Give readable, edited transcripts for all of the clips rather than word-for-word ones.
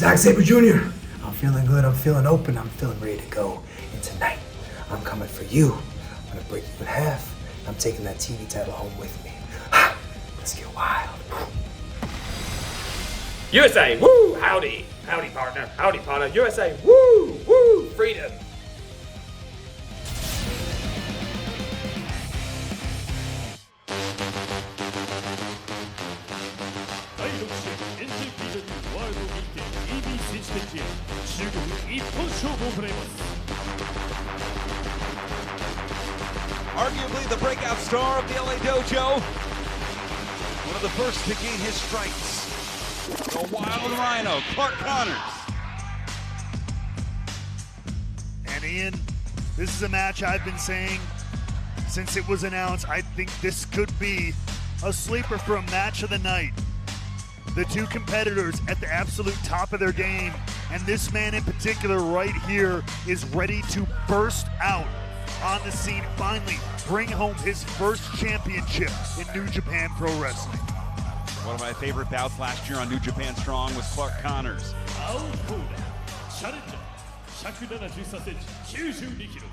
Zack Sabre Jr. I'm feeling good, I'm feeling open, I'm feeling ready to go. And tonight, I'm coming for you. I'm gonna break you in half. I'm taking that TV title home with me. Let's get wild. USA, woo, howdy. Howdy, partner, USA, woo, woo, freedom. NJPW World にて EB 選手権中国一本勝負を行います。 Arguably the breakout star of the LA Dojo, one of the first to gain his stripes, the Wild Rhino, Clark Connors. And Ian, this is a match I've been saying since it was announced. I think this could be a sleeper for a match of the night. The two competitors at the absolute top of their game, and this man in particular right here is ready to burst out on the scene, finally bring home his first championship in New Japan Pro Wrestling. One of my favorite bouts last year on New Japan Strong was Clark Connors. Challenger 173センチ92キロ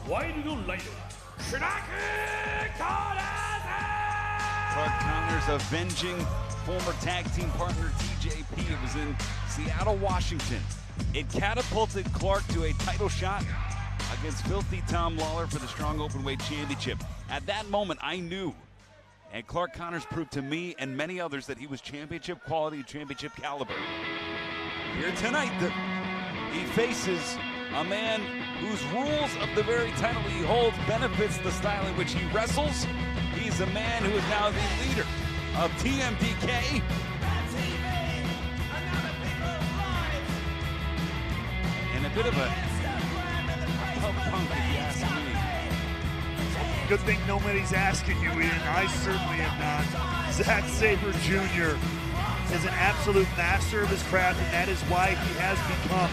ワイルドライドクラク・コーナーズ Clark Connors avenging former tag team partner TJP. It was in Seattle, Washington. It catapulted Clark to a title shot against Filthy Tom Lawler for the Strong Openweight Championship. At that moment, I knew, and Clark Connors proved to me and many others that he was championship quality, championship caliber. Here tonight, he faces a man whose rules of the very title he holds benefits the style in which he wrestles. He's a man who is now the leader of TMDK. And a bit of a pub punk, if you ask me. Good thing nobody's asking you, Ian. I certainly am not. Zack Sabre Jr. is an absolute master of his craft, and that is why he has become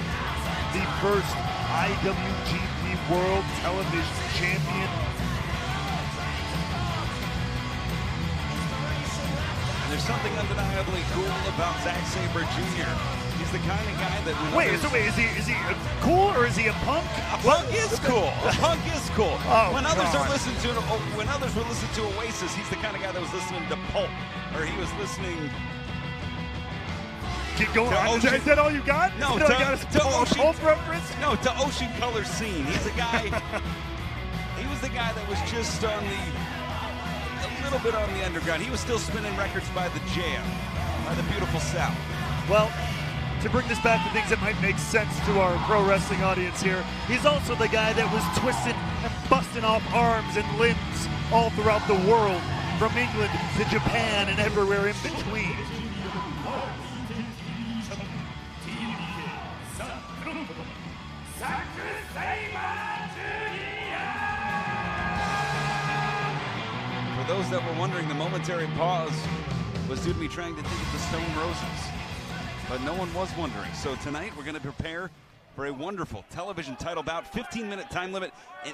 the first IWGP World Television Champion. There's something undeniably cool about Zack Sabre Jr. He's the kind of guy that Is he cool or is he a punk? A punk is cool. A punk is cool. Oh, when others God. are listening to when others were listening to Oasis, he's the kind of guy that was listening to Pulp, or he was listening. Keep going on. Is that all you got? No, to Ocean Pulp reference. No, to Ocean Color Scene. He's a guy. He was the guy that was just on a little bit on the underground. He was still spinning records by the Jam, by the beautiful South. Well, to bring this back to things that might make sense to our pro wrestling audience here, he's also the guy that was twisting and busting off arms and limbs all throughout the world, from England to Japan and everywhere in between. For those that were wondering, the momentary pause was due to me trying to think of the Stone Roses. But no one was wondering. So tonight we're going to prepare for a wonderful television title bout, 15-minute time limit.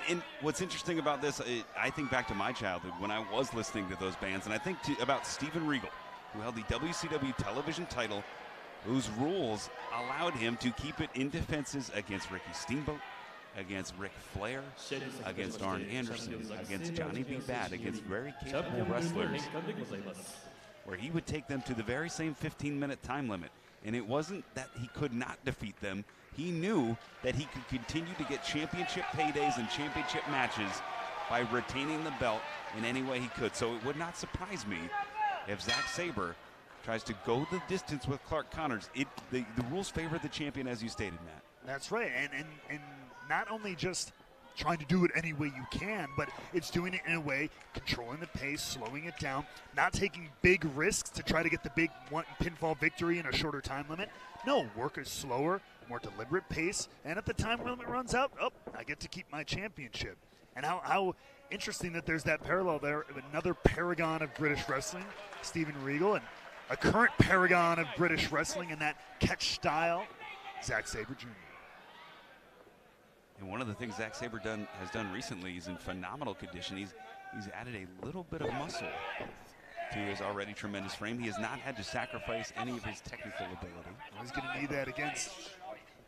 And what's interesting about this, I think back to my childhood when I was listening to those bands, and I think about Steven Regal, who held the WCW television title, whose rules allowed him to keep it in defenses against Ricky Steamboat, against Ric Flair, against Arn Anderson, against Johnny B. Bad, against very capable wrestlers, where he would take them to the very same 15-minute time limit. And it wasn't that he could not defeat them. He knew that he could continue to get championship paydays and championship matches by retaining the belt in any way he could. So it would not surprise me if Zack Sabre tries to go the distance with Clark Connors. The rules favor the champion, as you stated, Matt. That's right, and not only just trying to do it any way you can, but it's doing it in a way, controlling the pace, slowing it down, not taking big risks to try to get the big pinfall victory in a shorter time limit. No, work a slower, more deliberate pace, and if the time limit runs out, I get to keep my championship. And how interesting that there's that parallel there of another paragon of British wrestling, Steven Regal, and a current paragon of British wrestling in that catch style, Zack Sabre Jr. And one of the things Zack Sabre has done recently, he's in phenomenal condition. He's added a little bit of muscle to his already tremendous frame. He has not had to sacrifice any of his technical ability. He's going to need that against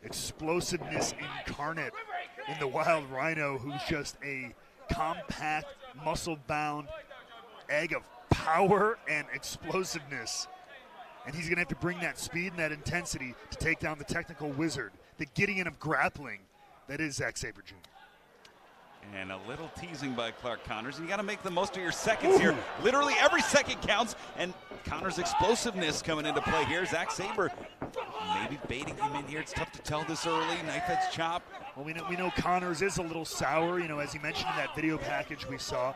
explosiveness incarnate in the Wild Rhino, who's just a compact, muscle-bound egg of power and explosiveness. And he's going to have to bring that speed and that intensity to take down the technical wizard, the Gideon of grappling that is Zack Sabre Jr. And a little teasing by Clark Connors. And you got to make the most of your seconds here. Literally every second counts. And Connors' explosiveness coming into play here. Zack Sabre maybe baiting him in here. It's tough to tell this early. Knife edge chop. Well, we know Connors is a little sour, as he mentioned in that video package we saw.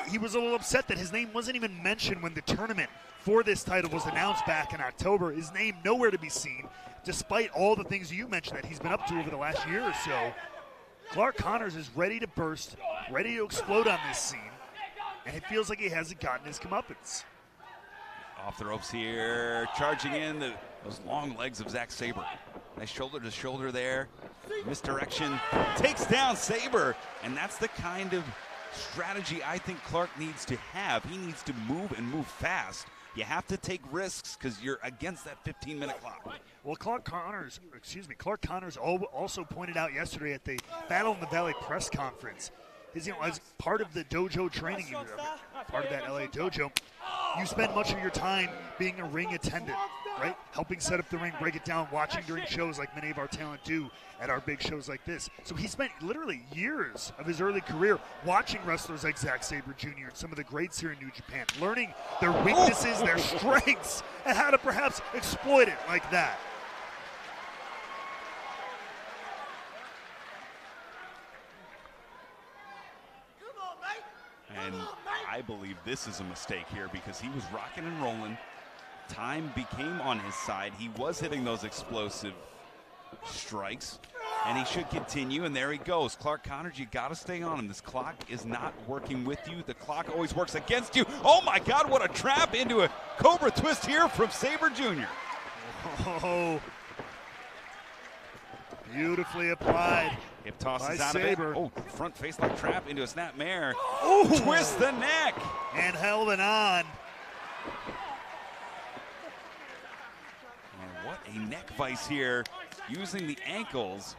He was a little upset that his name wasn't even mentioned when the tournament for this title was announced back in October. His name nowhere to be seen, despite all the things you mentioned that he's been up to over the last year or so. Clark Connors is ready to burst, ready to explode on this scene, and it feels like he hasn't gotten his comeuppance. Off the ropes here, charging in those long legs of Zack Sabre. Nice shoulder to shoulder there. Misdirection, takes down Sabre, and that's the kind of strategy I think Clark needs to have. He needs to move and move fast. You have to take risks because you're against that 15-minute clock. Well, Clark Connors also pointed out yesterday at the Battle in the Valley press conference, as part of the dojo training, part of that LA dojo, you spend much of your time being a ring attendant, right? Helping set up the ring, break it down, watching during shows like many of our talent do at our big shows like this. So he spent literally years of his early career watching wrestlers like Zack Sabre Jr. and some of the greats here in New Japan, learning their weaknesses, their strengths, and how to perhaps exploit it like that. And I believe this is a mistake here because he was rocking and rolling. Time became on his side. He was hitting those explosive strikes, and he should continue, and there he goes. Clark Connors, you got to stay on him. This clock is not working with you. The clock always works against you. Oh, my God, what a trap into a Cobra twist here from Sabre Jr. Oh, beautifully applied. Hip tosses by out Sabre. of it. Oh, front face like trap into a snap mare. Ooh. Twist the neck. And held it on. And what a neck vice here, using the ankles.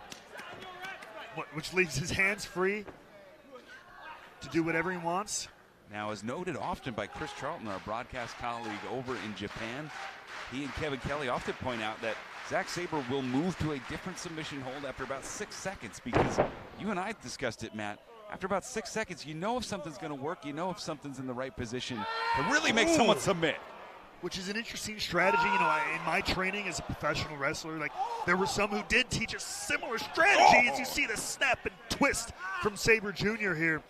Which leaves his hands free to do whatever he wants. Now, as noted often by Chris Charlton, our broadcast colleague over in Japan, he and Kevin Kelly often point out that Zack Sabre will move to a different submission hold after about 6 seconds, because you and I discussed it, Matt. After about 6 seconds, you know if something's going to work, you know if something's in the right position to really make someone submit. Which is an interesting strategy. In my training as a professional wrestler, there were some who did teach a similar strategy as you see the snap and twist from Sabre Jr. here.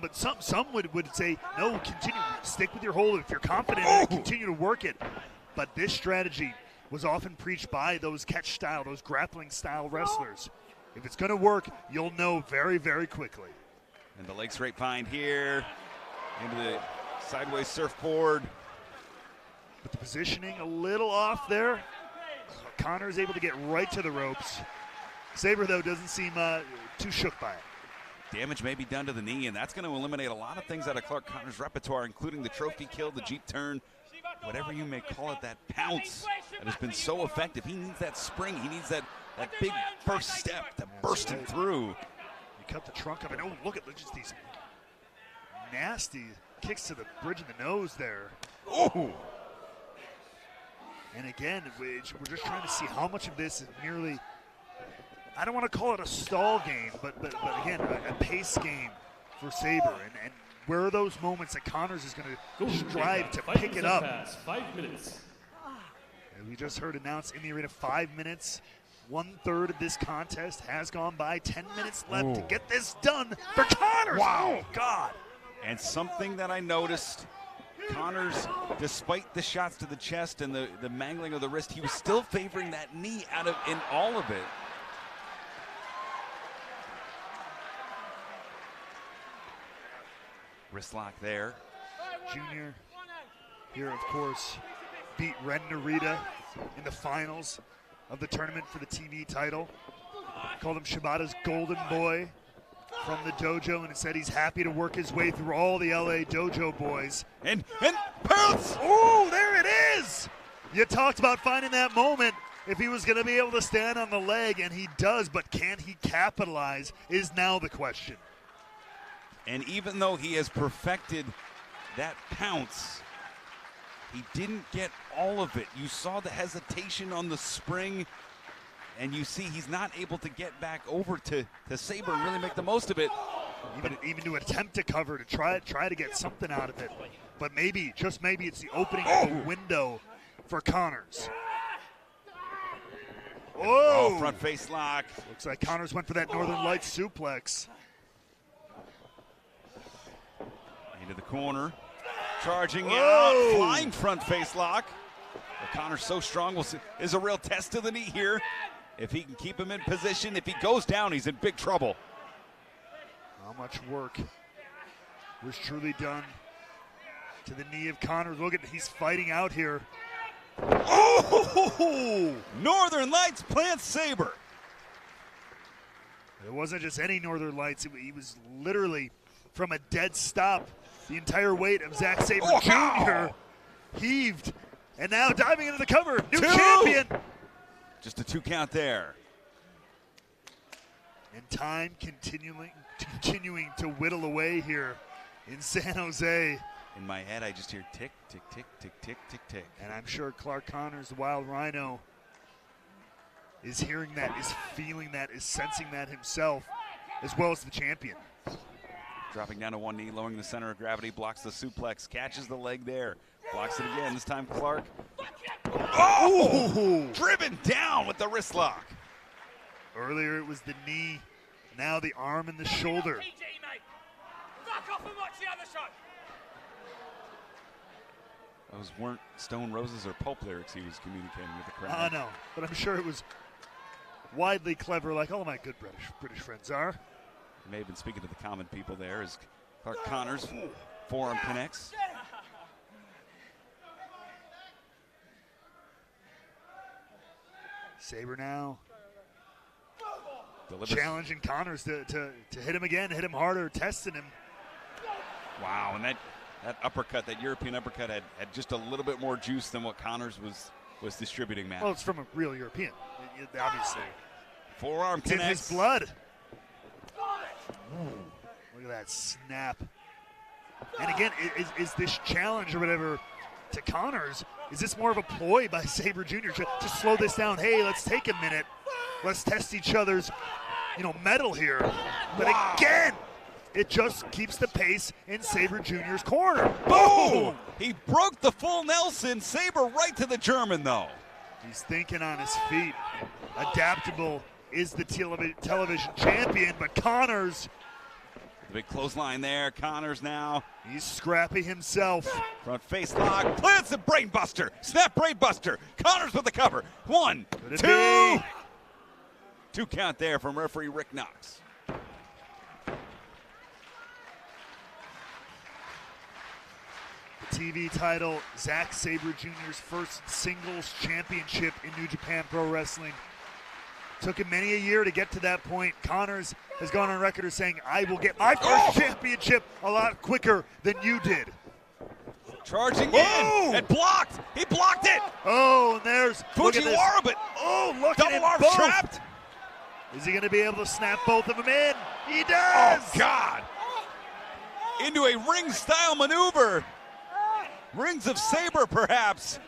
But some would say, no, continue, stick with your hold. If you're confident in it, continue to work it. But this strategy was often preached by those catch style, those grappling style wrestlers. If it's going to work, you'll know very, very quickly. And the leg straight find here into the sideways surfboard. But the positioning a little off there. Connor is able to get right to the ropes. Sabre, though, doesn't seem too shook by it. Damage may be done to the knee, and that's going to eliminate a lot of things out of Clark Connors' repertoire, including the trophy kill, the Jeep turn, whatever you may call it, that pounce that has been so effective. He needs that spring. He needs that big first step to burst him through. You cut the trunk of it. Oh, look at just these nasty kicks to the bridge of the nose there. Oh! And again, we're just trying to see how much of this is merely, I don't want to call it a stall game, but again, a pace game for Sabre. And where are those moments that Connors is going to strive to pick it up? 5 minutes. And we just heard announced in the arena 5 minutes. 1/3 of this contest has gone by. 10 minutes left to get this done for Connors. Wow. Oh, God. And something that I noticed, Connors, despite the shots to the chest and the mangling of the wrist, he was still favoring that knee in all of it. Wrist lock there. Junior here, of course, beat Ren Narita in the finals of the tournament for the TV title. Called him Shibata's golden boy from the dojo, and said he's happy to work his way through all the LA dojo boys. And pounce! Oh, there it is! You talked about finding that moment. if he was going to be able to stand on the leg, and he does, but can he capitalize is now the question. And even though he has perfected that pounce, he didn't get all of it. You saw the hesitation on the spring, and you see he's not able to get back over to Sabre and really make the most of it. Even to attempt to cover, to try to get something out of it. But maybe, just maybe, it's the opening of the window for Connors. Oh, front face lock. Looks like Connors went for that Northern Lights suplex. Into the corner. Charging out. Flying front face lock. But Connors so strong. We'll see. Is a real test to the knee here. If he can keep him in position. If he goes down, he's in big trouble. How much work was truly done to the knee of Connors. Look at, he's fighting out here. Oh! Northern Lights plants Sabre. It wasn't just any Northern Lights. He was literally from a dead stop. The entire weight of Zack Sabre Jr. heaved. And now diving into the cover. New champion. Just a 2 count there. And time continuing to whittle away here in San Jose. In my head, I just hear tick, tick, tick, tick, tick, tick, tick. And I'm sure Clark Connors, the Wild Rhino, is hearing that, is feeling that, is sensing that himself, as well as the champion. Dropping down to one knee, lowering the center of gravity, blocks the suplex, catches the leg there, blocks it again. This time Clark. Oh! Driven down with the wrist lock. Earlier it was the knee, now the arm and the shoulder. Those weren't Stone Roses or Pulp lyrics he was communicating with the crowd. No, but I'm sure it was widely clever, like all my good British friends are. He may have been speaking to the common people there as Clark Connors forearm connects. Sabre now Delivers. Challenging Connors to hit him again, hit him harder, testing him. Wow, and that uppercut, that European uppercut had just a little bit more juice than what Connors was distributing, man. Well, it's from a real European, obviously. Forearm it's connects. In his blood. Look at that snap. And again, is this challenge or whatever to Connors, is this more of a ploy by Sabre Jr. to slow this down? Hey, let's take a minute. Let's test each other's, mettle here. But again, it just keeps the pace in Sabre Jr.'s corner. Boom! He broke the full Nelson. Sabre right to the German, though. He's thinking on his feet. Adaptable is the television champion, but Connors. The big clothesline there. Connors now. He's scrappy himself. Front face lock. Plants a brain buster. Snap brain buster. Connors with the cover. 1, 2. 2 count there from referee Rick Knox. The TV title, Zack Sabre Jr.'s first singles championship in New Japan Pro Wrestling. Took him many a year to get to that point. Connors has gone on record as saying, I will get my first championship a lot quicker than you did. Charging in and blocked. He blocked it. Oh, and there's Fujiwara, but look at double arm both. trapped. Is he going to be able to snap both of them in? He does. Oh, God. Into a ring-style maneuver. Rings of Sabre, perhaps.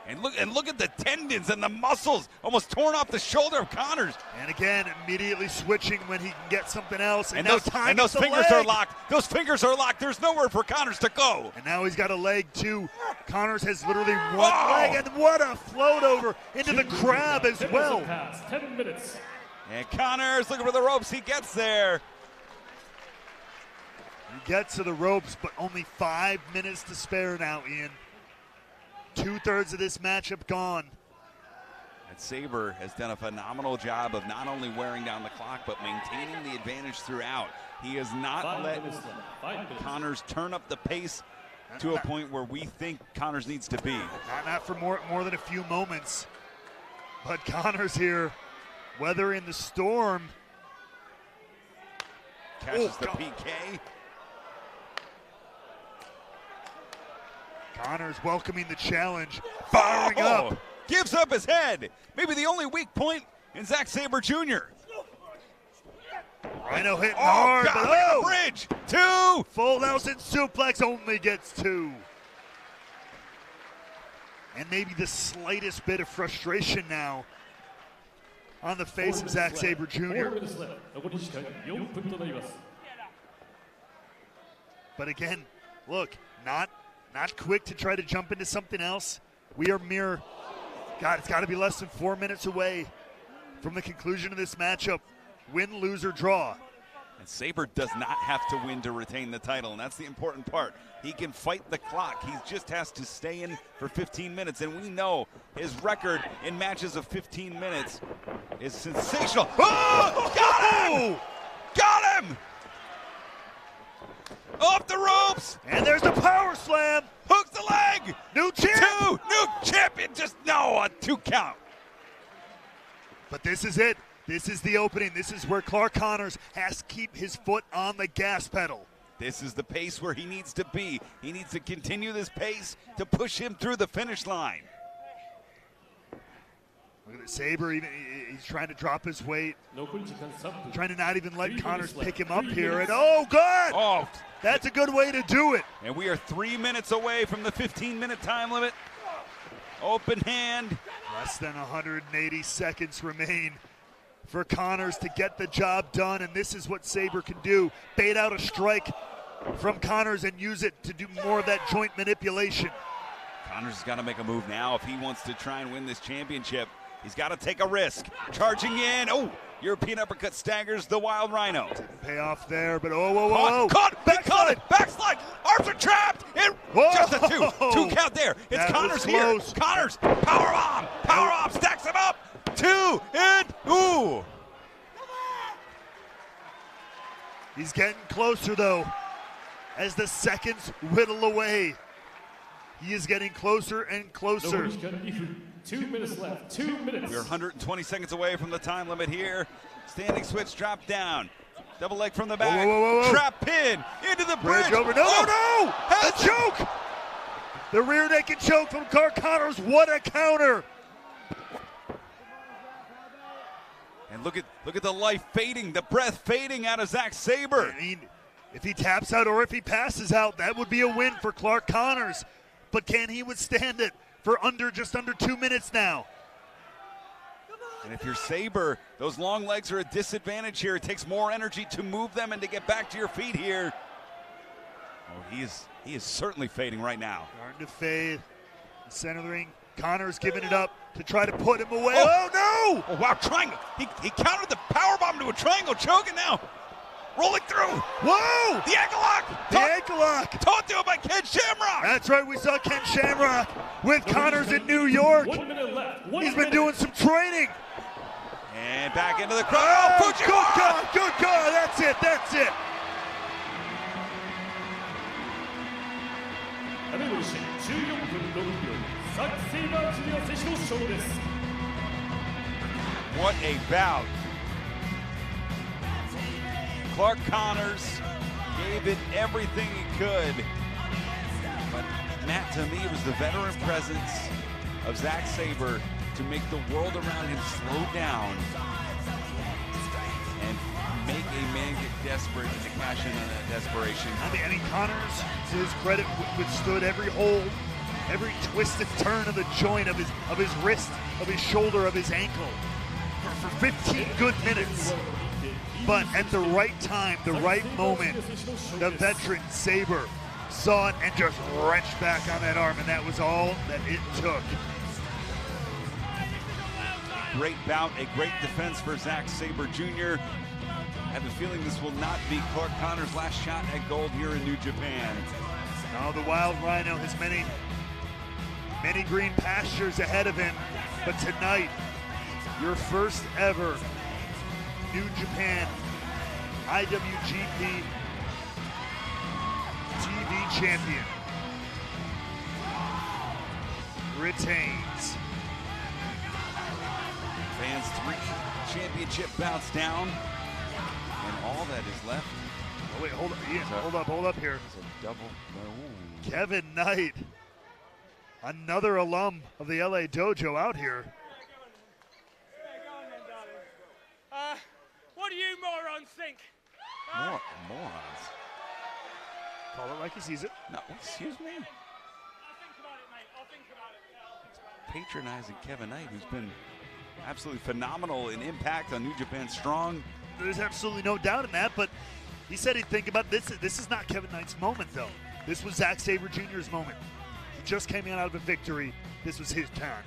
And look at the tendons and the muscles almost torn off the shoulder of Connors. And again, immediately switching when he can get something else. And those fingers are locked. Those fingers are locked. There's nowhere for Connors to go. And now he's got a leg too. Connors has literally one leg, and what a float over into the crab as well. 10 minutes. And Connors looking for the ropes. He gets there. He gets to the ropes, but only 5 minutes to spare now, Ian. 2/3 of this matchup gone. And Sabre has done a phenomenal job of not only wearing down the clock, but maintaining the advantage throughout. He has not let Connors turn up the pace to a point where we think Connors needs to be. Not for more than a few moments. But Connors here, weathering the storm. Catches the PK. Connors welcoming the challenge, firing up. gives up his head. Maybe the only weak point in Zack Sabre Jr. Rhino hitting hard, God, but look at the bridge. 2. Full Nelson suplex only gets 2. And maybe the slightest bit of frustration now on the face of Zack Sabre Jr. But again, look, not quick to try to jump into something else. We are mere, God, it's got to be less than 4 minutes away from the conclusion of this matchup. Win, lose, or draw. And Sabre does not have to win to retain the title, and that's the important part. He can fight the clock. He just has to stay in for 15 minutes, and we know his record in matches of 15 minutes is sensational. Oh, got him! Got him! Off the ropes! And there's the power slam! Hooks the leg! New champ! 2, new champion, just no, a 2 count. But this is it. This is the opening. This is where Clark Connors has to keep his foot on the gas pedal. This is the pace where he needs to be. He needs to continue this pace to push him through the finish line. Look at Sabre, he's trying to drop his weight. Trying to not even let Connors pick him up here. And oh, God! Oh, that's a good way to do it. and we are 3 minutes away from the 15-minute time limit. Open hand. Less than 180 seconds remain for Connors to get the job done, and this is what Sabre can do. Bait out a strike from Connors and use it to do more of that joint manipulation. Connors has got to make a move now if he wants to try and win this championship. He's got to take a risk. Charging in. Oh, European uppercut staggers the Wild Rhino. Didn't pay off there, but oh, whoa, whoa, whoa. Caught. He caught it. Backslide. Arms are trapped. Just a 2 count there. It's That Connors was here. close. Connors. Power bomb. Power bomb. Stacks him up. 2 and ooh. He's getting closer, though, as the seconds whittle away. He is getting closer and closer. 2 minutes left. 2 minutes. We're 120 seconds away from the time limit here. Standing switch, drop down. Double leg from the back. Whoa, whoa, whoa, whoa. Trap pin into the bridge. Bridge over. No, no! The choke! The rear naked choke from Clark Connors. What a counter! And look at the life fading, the breath fading out of Zack Sabre. I mean, if he taps out or if he passes out, that would be a win for Clark Connors. But can he withstand it for just under 2 minutes now? And if you're Sabre, those long legs are a disadvantage here. It takes more energy to move them and to get back to your feet here. Oh, he is certainly fading right now. Starting to fade. Center of the ring. Connors giving it up to try to put him away. Oh, no! Oh, wow, triangle. He countered the powerbomb to a triangle choke, and now rolling through. Whoa! The ankle lock. The ankle lock. Taught to him by Ken Shamrock. That's right, we saw Ken Shamrock with Connors in New York. 1 minute left. He's been doing some training. And back into the crowd. Oh, good God, good God. That's it, that's it. アメリカ14分6秒ザック・セイバージュニア選手の勝利です。 What a bout. Clark Connors gave it everything he could. But Matt, to me, it was the veteran presence of Zack Sabre to make the world around him slow down and make a man get desperate to cash in on that desperation. I mean, Connors, to his credit, withstood every hold, every twist and turn of the joint of his wrist, of his shoulder, of his ankle for 15 good minutes. But at the right time, the right moment, the veteran Sabre saw it and just wrenched back on that arm, and that was all that it took. Great bout, a great defense for Zack Sabre Jr. I have a feeling this will not be Clark Connors' last shot at gold here in New Japan. Now the Wild Rhino has many green pastures ahead of him, but tonight, your first ever New Japan IWGP TV champion retains. Fans 3 championship bouts down, and all that is left Oh wait, hold up, Ian, hold up here. is a double. Kevin Knight Another alum of the LA Dojo out here. What do you morons think? Morons. Call it like he sees it. No, excuse me. I'll think about it, mate. I'll think about it. Patronizing Kevin Knight, who's been absolutely phenomenal in Impact on New Japan Strong. There's absolutely no doubt in that, but he said he'd think about this. This is not Kevin Knight's moment, though. This was Zack Sabre Jr.'s moment. He just came out of a victory. This was his turn.